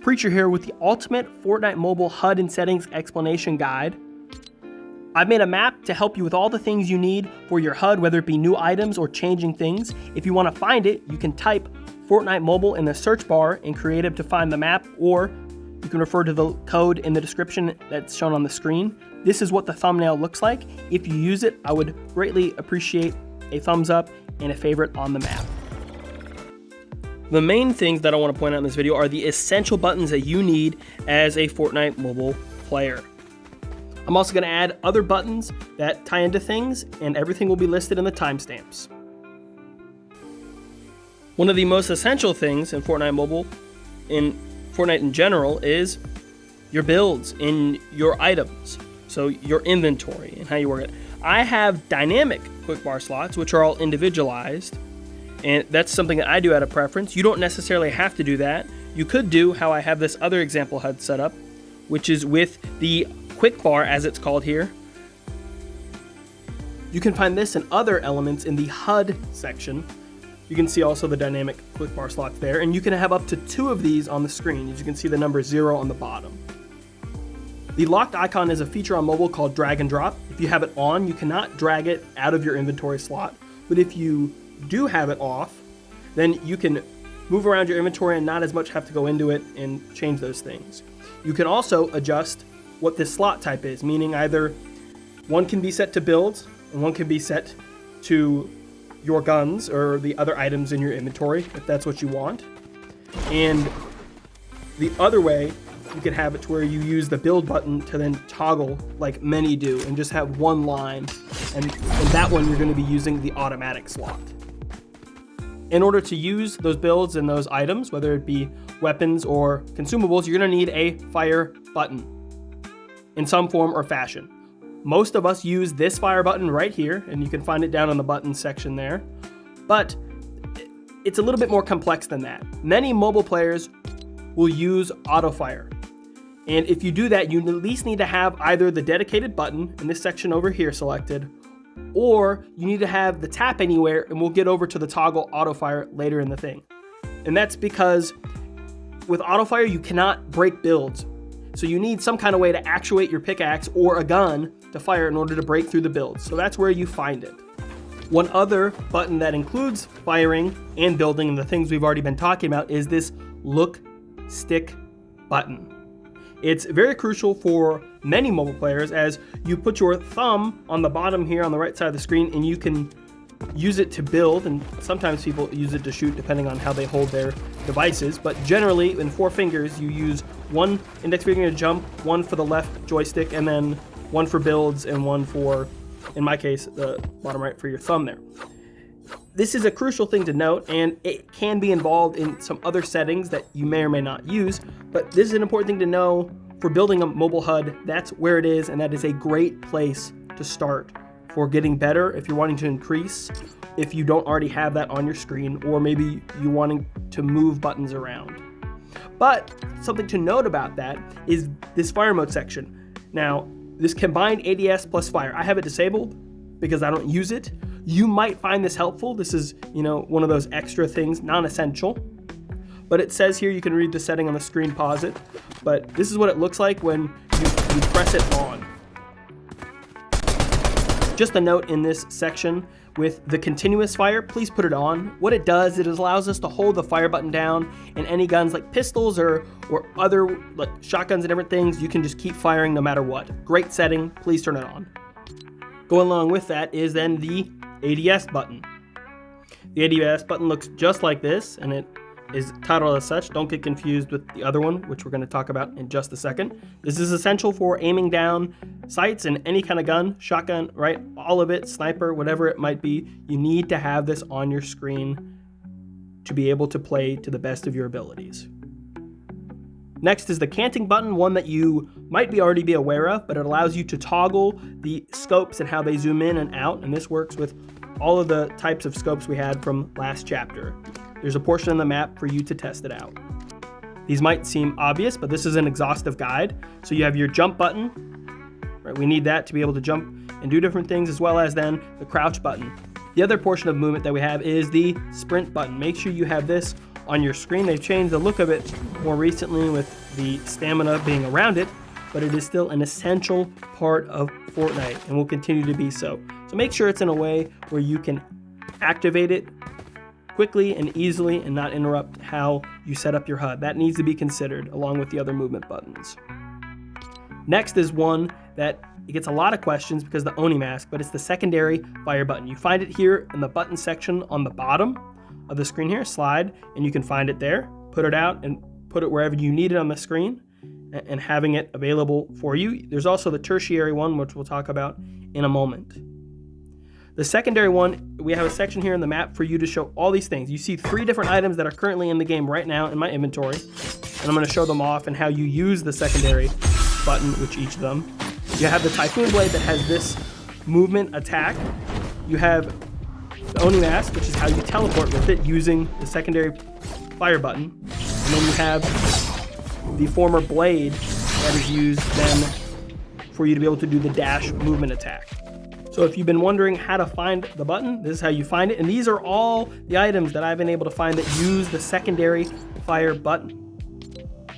Preacher here with the ultimate Fortnite mobile HUD and settings explanation guide. I've made a map to help you with all the things you need for your HUD, whether it be new items or changing things. If you want to find it, you can type Fortnite mobile in the search bar in Creative to find the map, or you can refer to the code in the description that's shown on the screen. This is what the thumbnail looks like. If you use it, I would greatly appreciate a thumbs up and a favorite on the map. The main things that I want to point out in this video are the essential buttons that you need as a Fortnite mobile player. I'm also going to add other buttons that tie into things, and everything will be listed in the timestamps. One of the most essential things in Fortnite mobile, in Fortnite in general, is your builds in your items. So your inventory and how you work it. I have dynamic quick bar slots, which are all individualized. And that's something that I do out of preference. You don't necessarily have to do that. You could do how I have this other example HUD set up, which is with the quick bar, as it's called here. You can find this and other elements in the HUD section. You can see also the dynamic quick bar slots there, and you can have up to 2 of these on the screen. As you can see, the number 0 on the bottom. The locked icon is a feature on mobile called drag and drop. If you have it on, you cannot drag it out of your inventory slot, but if you do have it off, then you can move around your inventory and not as much have to go into it and change those things. You can also adjust what this slot type is, meaning either one can be set to builds and one can be set to your guns or the other items in your inventory, if that's what you want. And the other way, you can have it to where you use the build button to then toggle like many do and just have one line, and that one you're going to be using the automatic slot. In order to use those builds and those items, whether it be weapons or consumables, you're going to need a fire button in some form or fashion. Most of us use this fire button right here, and you can find it down in the buttons section there, but it's a little bit more complex than that. Many mobile players will use auto fire, and if you do that, you at least need to have either the dedicated button in this section over here selected, or you need to have the tap anywhere, and we'll get over to the toggle auto fire later in the thing. And that's because with auto fire, you cannot break builds. So you need some kind of way to actuate your pickaxe or a gun to fire in order to break through the builds. So that's where you find it. One other button that includes firing and building and the things we've already been talking about is this look stick button. It's very crucial for many mobile players, as you put your thumb on the bottom here on the right side of the screen and you can use it to build, and sometimes people use it to shoot depending on how they hold their devices, but generally in 4 fingers you use one index finger to jump, one for the left joystick, and then one for builds and one for, in my case, the bottom right for your thumb there. This is a crucial thing to note, and it can be involved in some other settings that you may or may not use, but this is an important thing to know for building a mobile HUD. That's where it is, and that is a great place to start for getting better if you're wanting to increase, if you don't already have that on your screen, or maybe you wanting to move buttons around. But something to note about that is this fire mode section. Now, this combined ADS+Fire, I have it disabled because I don't use it. You might find this helpful. This is, one of those extra things, non-essential. But it says here you can read the setting on the screen, pause it. But this is what it looks like when you press it on. Just a note in this section, with the continuous fire, please put it on. What it does, it allows us to hold the fire button down, and any guns like pistols or other like shotguns and different things, you can just keep firing no matter what. Great setting, please turn it on. Going along with that is then the ADS button. The ADS button looks just like this, and it is titled as such. Don't get confused with the other one, which we're going to talk about in just a second. This is essential for aiming down sights and any kind of gun, shotgun, right? All of it, sniper, whatever it might be. You need to have this on your screen to be able to play to the best of your abilities. Next is the Canting button, one that you might already be aware of, but it allows you to toggle the scopes and how they zoom in and out, and this works with all of the types of scopes we had from last chapter. There's a portion on the map for you to test it out. These might seem obvious, but this is an exhaustive guide. So you have your jump button, right? We need that to be able to jump and do different things, as well as then the crouch button. The other portion of movement that we have is the sprint button. Make sure you have this on your screen. They've changed the look of it more recently with the stamina being around it, but it is still an essential part of Fortnite and will continue to be so. So make sure it's in a way where you can activate it quickly and easily and not interrupt how you set up your HUD. That needs to be considered along with the other movement buttons. Next is one that it gets a lot of questions because of the Oni mask, but it's the secondary fire button. You find it here in the button section on the bottom of the screen here, slide, and you can find it there. Put it out and put it wherever you need it on the screen and having it available for you. There's also the tertiary one, which we'll talk about in a moment. The secondary one, we have a section here in the map for you to show all these things. You see 3 different items that are currently in the game right now in my inventory, and I'm going to show them off and how you use the secondary button with each of them. You have the Typhoon blade that has this movement attack. You have the Oni mask, which is how you teleport with it using the secondary fire button. And then you have the former blade that is used then for you to be able to do the dash movement attack. So if you've been wondering how to find the button, this is how you find it. And these are all the items that I've been able to find that use the secondary fire button.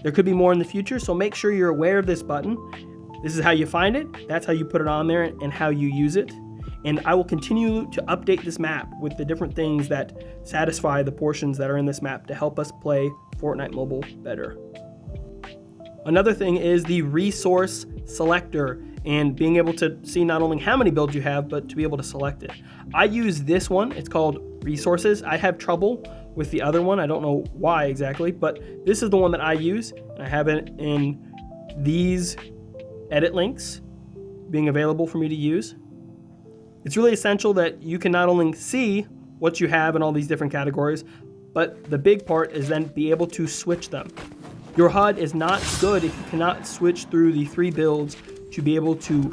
There could be more in the future, so make sure you're aware of this button. This is how you find it, that's how you put it on there, and how you use it. And I will continue to update this map with the different things that satisfy the portions that are in this map to help us play Fortnite Mobile better. Another thing is the resource selector and being able to see not only how many builds you have, but to be able to select it. I use this one, it's called resources. I have trouble with the other one, I don't know why exactly, but this is the one that I use, and I have it in these edit links being available for me to use. It's really essential that you can not only see what you have in all these different categories, but the big part is then be able to switch them. Your HUD is not good if you cannot switch through the 3 builds to be able to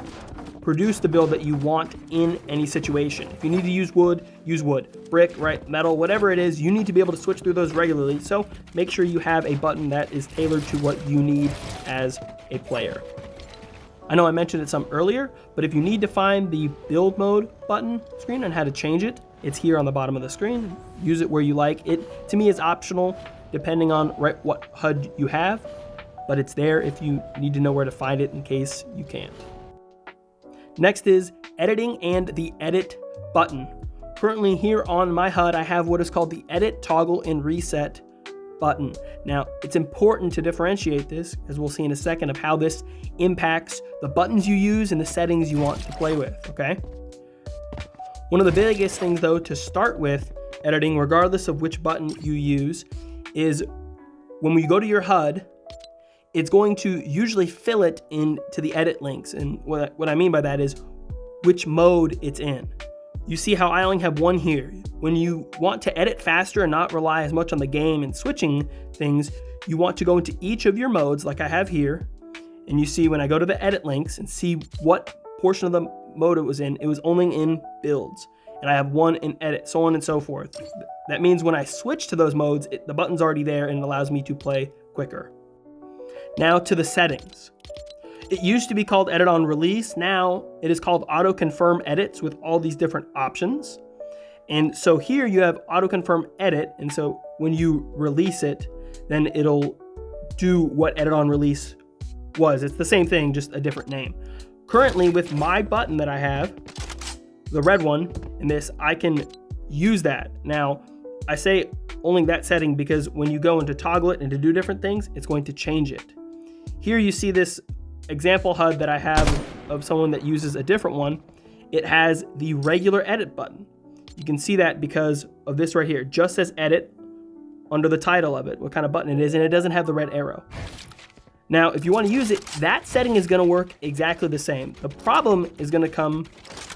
produce the build that you want in any situation. If you need to use wood, brick, right, metal, whatever it is, you need to be able to switch through those regularly. So make sure you have a button that is tailored to what you need as a player. I know I mentioned it some earlier, but if you need to find the build mode button screen and how to change it, it's here on the bottom of the screen. Use it where you like. It, to me, is optional depending on what HUD you have, but it's there if you need to know where to find it in case you can't. Next is editing and the edit button. Currently here on my HUD, I have what is called the edit, toggle, and reset button. Now, it's important to differentiate this, as we'll see in a second, of how this impacts the buttons you use and the settings you want to play with, okay? One of the biggest things, though, to start with editing, regardless of which button you use, is when we go to your HUD, it's going to usually fill it into the edit links. And what I mean by that is which mode it's in. You see how I only have one here. When you want to edit faster and not rely as much on the game and switching things, you want to go into each of your modes like I have here. And you see when I go to the edit links and see what portion of the mode it was only in builds. And I have one in edit, so on and so forth. That means when I switch to those modes, the button's already there and it allows me to play quicker. Now to the settings. It used to be called edit on release. Now it is called auto confirm edits with all these different options. And so here you have auto confirm edit. And so when you release it, then it'll do what edit on release was. It's the same thing, just a different name. Currently with my button that I have, the red one in this, I can use that. Now I say only that setting because when you go into toggle it and to do different things, it's going to change it. Here you see this example HUD that I have of someone that uses a different one. It has the regular edit button. You can see that because of this right here. It just says edit under the title of it, what kind of button it is, and it doesn't have the red arrow. Now, if you want to use it, that setting is going to work exactly the same. The problem is going to come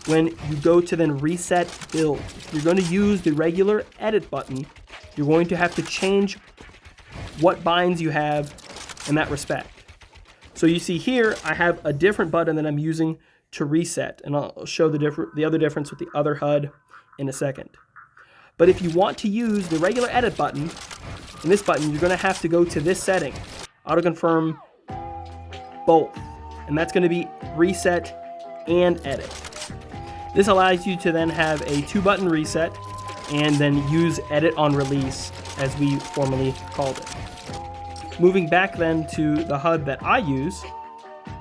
when you go to then reset build. If you're going to use the regular edit button, you're going to have to change what binds you have in that respect. So you see here, I have a different button that I'm using to reset, and I'll show the other difference with the other HUD in a second. But if you want to use the regular edit button, in this button, you're going to have to go to this setting, auto confirm both, and that's going to be reset and edit. This allows you to then have a 2-button reset and then use edit on release as we formerly called it. Moving back then to the HUD that I use,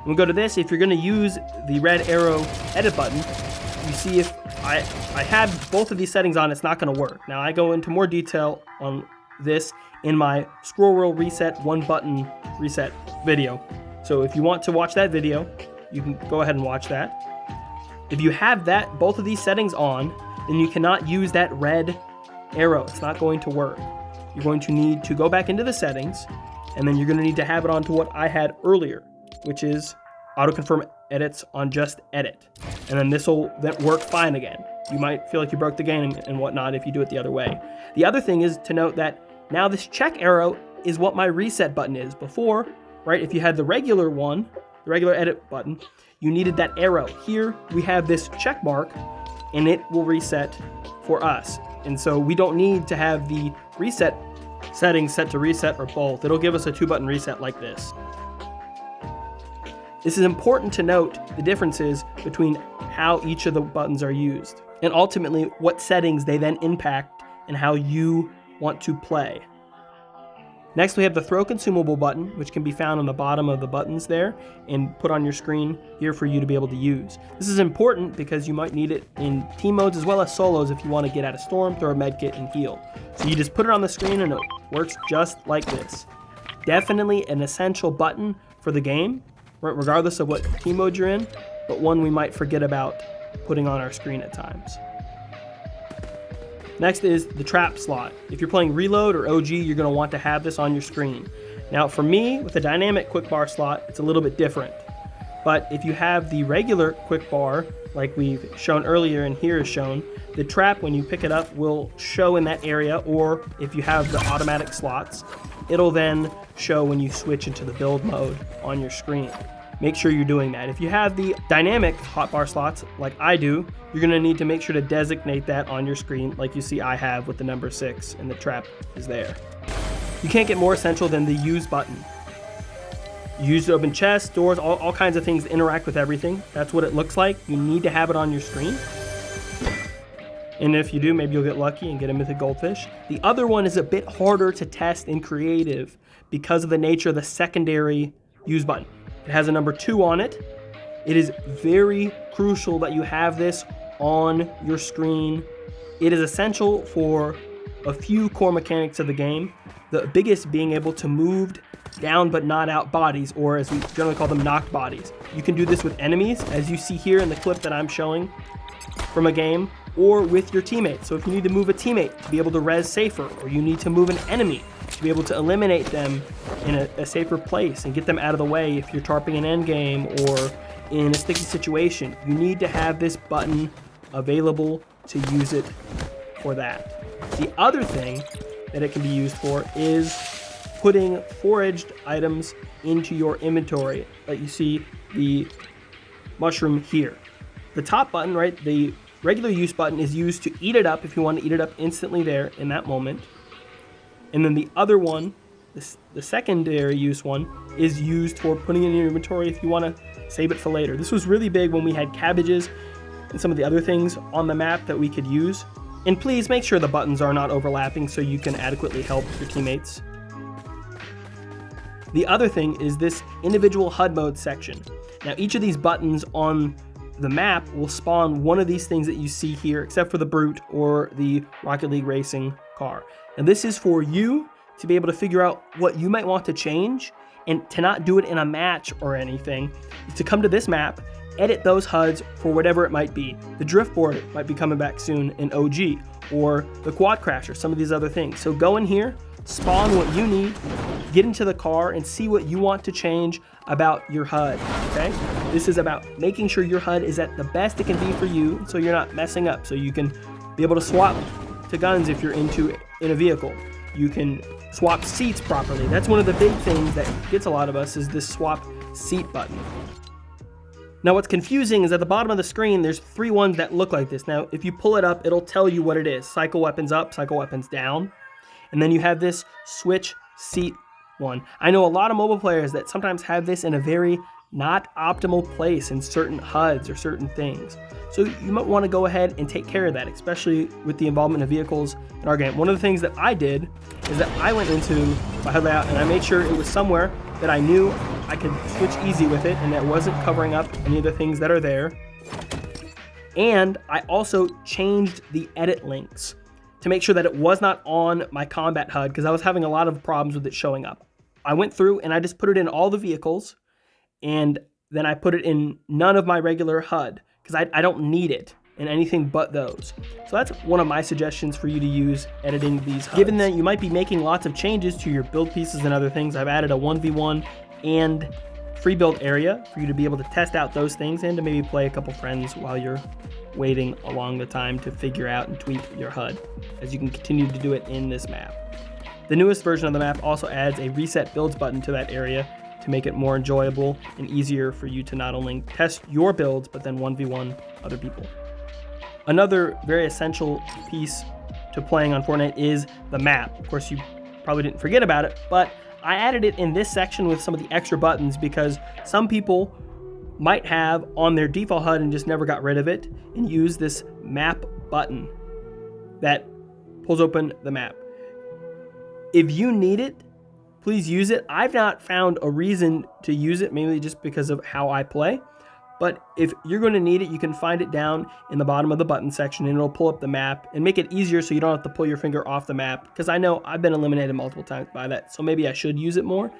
we'll go to this. If you're going to use the red arrow edit button, you see if I had both of these settings on, it's not going to work. Now I go into more detail on this in my scroll wheel reset, one button reset video. So if you want to watch that video, you can go ahead and watch that. If you have both of these settings on, then you cannot use that red arrow. It's not going to work. You're going to need to go back into the settings, and then you're going to need to have it on to what I had earlier, which is auto confirm edits on just edit. And then this will then work fine again. You might feel like you broke the game and whatnot if you do it the other way. The other thing is to note that now this check arrow is what my reset button is. Before, right, if you had the regular one, the regular edit button, you needed that arrow. Here we have this check mark and it will reset for us. And so we don't need to have the reset settings set to reset or both. It'll give us a 2-button reset like this. This is important to note the differences between how each of the buttons are used and ultimately what settings they then impact and how you want to play. Next, we have the throw consumable button, which can be found on the bottom of the buttons there and put on your screen here for you to be able to use. This is important because you might need it in team modes as well as solos if you want to get out of storm, throw a med kit, and heal. So you just put it on the screen and it works just like this. Definitely an essential button for the game, regardless of what team mode you're in, but one we might forget about putting on our screen at times. Next is the trap slot. If you're playing reload or OG, you're going to want to have this on your screen. Now for me, with the dynamic quick bar slot, it's a little bit different. But if you have the regular quick bar, like we've shown earlier and here is shown, the trap, when you pick it up, will show in that area, or if you have the automatic slots, it'll then show when you switch into the build mode on your screen. Make sure you're doing that. If you have the dynamic hotbar slots, like I do, you're gonna need to make sure to designate that on your screen, like you see I have with the number 6, and the trap is there. You can't get more essential than the use button. You use to open chests, doors, all kinds of things that interact with everything. That's what it looks like. You need to have it on your screen. And if you do, maybe you'll get lucky and get a mythic goldfish. The other one is a bit harder to test in creative because of the nature of the secondary use button. It has a number 2 on it. It is very crucial that you have this on your screen. It is essential for a few core mechanics of the game. The biggest being able to move down but not out bodies, or as we generally call them, knocked bodies. You can do this with enemies, as you see here in the clip that I'm showing from a game, or with your teammates. So if you need to move a teammate to be able to res safer, or you need to move an enemy to be able to eliminate them in a safer place and get them out of the way if you're tarping an end game or in a sticky situation, you need to have this button available to use it for that. The other thing that it can be used for is putting foraged items into your inventory. Like you see the mushroom here. The top button, right, the regular use button is used to eat it up if you want to eat it up instantly there in that moment. And then the other one, the secondary use one, is used for putting it in your inventory if you want to save it for later. This was really big when we had cabbages and some of the other things on the map that we could use. And please make sure the buttons are not overlapping so you can adequately help your teammates. The other thing is this individual HUD mode section. Now each of these buttons on the map will spawn one of these things that you see here, except for the Brute or the Rocket League Racing car. And this is for you to be able to figure out what you might want to change and to not do it in a match or anything. To come to this map, edit those HUDs for whatever it might be. The drift board might be coming back soon in OG, or the quad crasher, some of these other things. So go in here, spawn what you need, get into the car and see what you want to change about your HUD, okay? This is about making sure your HUD is at the best it can be for you so you're not messing up, so you can be able to swap to guns if you're in a vehicle. You can swap seats properly. That's one of the big things that gets a lot of us is this swap seat button. Now what's confusing is at the bottom of the screen, there's 3 ones that look like this. Now if you pull it up, it'll tell you what it is. Cycle weapons up, cycle weapons down. And then you have this switch seat one. I know a lot of mobile players that sometimes have this in a very not optimal place in certain HUDs or certain things. So you might want to go ahead and take care of that, especially with the involvement of vehicles in our game. One of the things that I did is that I went into my HUD layout and I made sure it was somewhere that I knew I could switch easy with it and that wasn't covering up any of the things that are there. And I also changed the edit links to make sure that it was not on my combat HUD because I was having a lot of problems with it showing up. I went through and I just put it in all the vehicles, and then I put it in none of my regular HUD because I don't need it in anything but those. So that's one of my suggestions for you to use editing these HUDs. Given that you might be making lots of changes to your build pieces and other things, I've added a 1v1 and free build area for you to be able to test out those things and to maybe play a couple friends while you're waiting along the time to figure out and tweak your HUD, as you can continue to do it in this map. The newest version of the map also adds a reset builds button to that area to make it more enjoyable and easier for you to not only test your builds, but then 1v1 other people. Another very essential piece to playing on Fortnite is the map. Of course, you probably didn't forget about it, but I added it in this section with some of the extra buttons because some people might have on their default HUD and just never got rid of it and use this map button that pulls open the map. If you need it, please use it. I've not found a reason to use it, mainly just because of how I play. But if you're going to need it, you can find it down in the bottom of the button section and it'll pull up the map and make it easier so you don't have to pull your finger off the map, because I know I've been eliminated multiple times by that, so maybe I should use it more.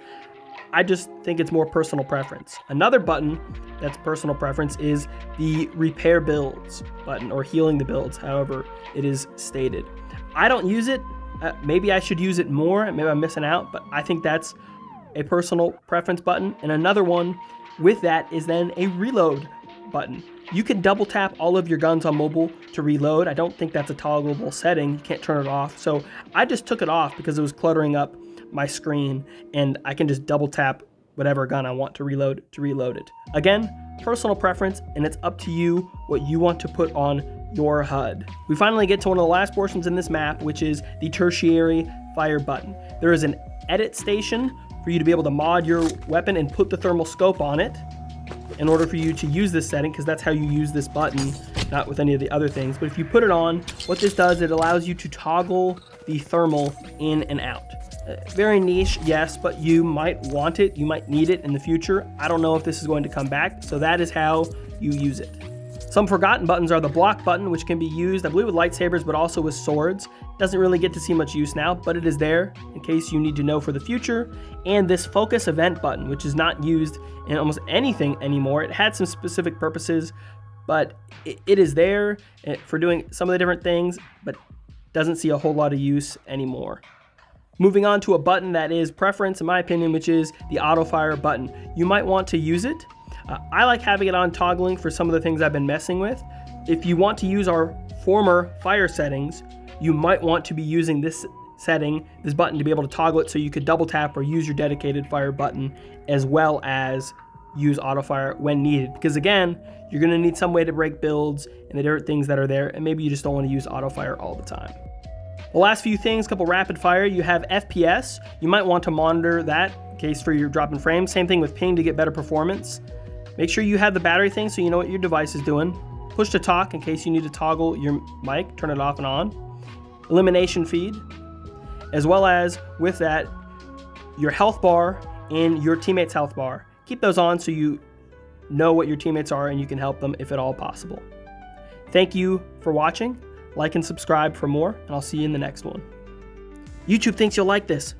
I just think it's more personal preference. Another button that's personal preference is the repair builds button, or healing the builds, however it is stated. I don't use it. Maybe I should use it more. Maybe I'm missing out, but I think that's a personal preference button. And another one with that is then a reload button. You can double tap all of your guns on mobile to reload. I don't think that's a toggleable setting. You can't turn it off. So I just took it off because it was cluttering up my screen, and I can just double tap whatever gun I want to reload it. Again, personal preference, and it's up to you what you want to put on your HUD. We finally get to one of the last portions in this map, which is the Tertiary fire button. There is an edit station for you to be able to mod your weapon and put the thermal scope on it in order for you to use this setting, because that's how you use this button, not with any of the other things. But if you put it on, what this does, it allows you to toggle the thermal in and out. Very niche, yes, but you might want it, you might need it in the future. I don't know if this is going to come back, so that is how you use it. Some forgotten buttons are the block button, which can be used, I believe, with lightsabers, but also with swords. Doesn't really get to see much use now, but it is there in case you need to know for the future. And this focus event button, which is not used in almost anything anymore. It had some specific purposes, but it is there for doing some of the different things, but doesn't see a whole lot of use anymore. Moving on to a button that is preference, in my opinion, which is the auto fire button. You might want to use it. I like having it on toggling for some of the things I've been messing with. If you want to use our former fire settings, you might want to be using this setting, this button, to be able to toggle it so you could double tap or use your dedicated fire button, as well as use auto fire when needed. Because again, you're going to need some way to break builds and the different things that are there, and maybe you just don't want to use auto fire all the time. The last few things, couple rapid fire. You have FPS. You might want to monitor that in case for your drop in frames. Same thing with ping to get better performance. Make sure you have the battery thing so you know what your device is doing. Push to talk in case you need to toggle your mic, turn it off and on. Elimination feed, as well as with that, your health bar and your teammate's health bar. Keep those on so you know what your teammates are and you can help them if at all possible. Thank you for watching. Like and subscribe for more, and I'll see you in the next one. YouTube thinks you'll like this.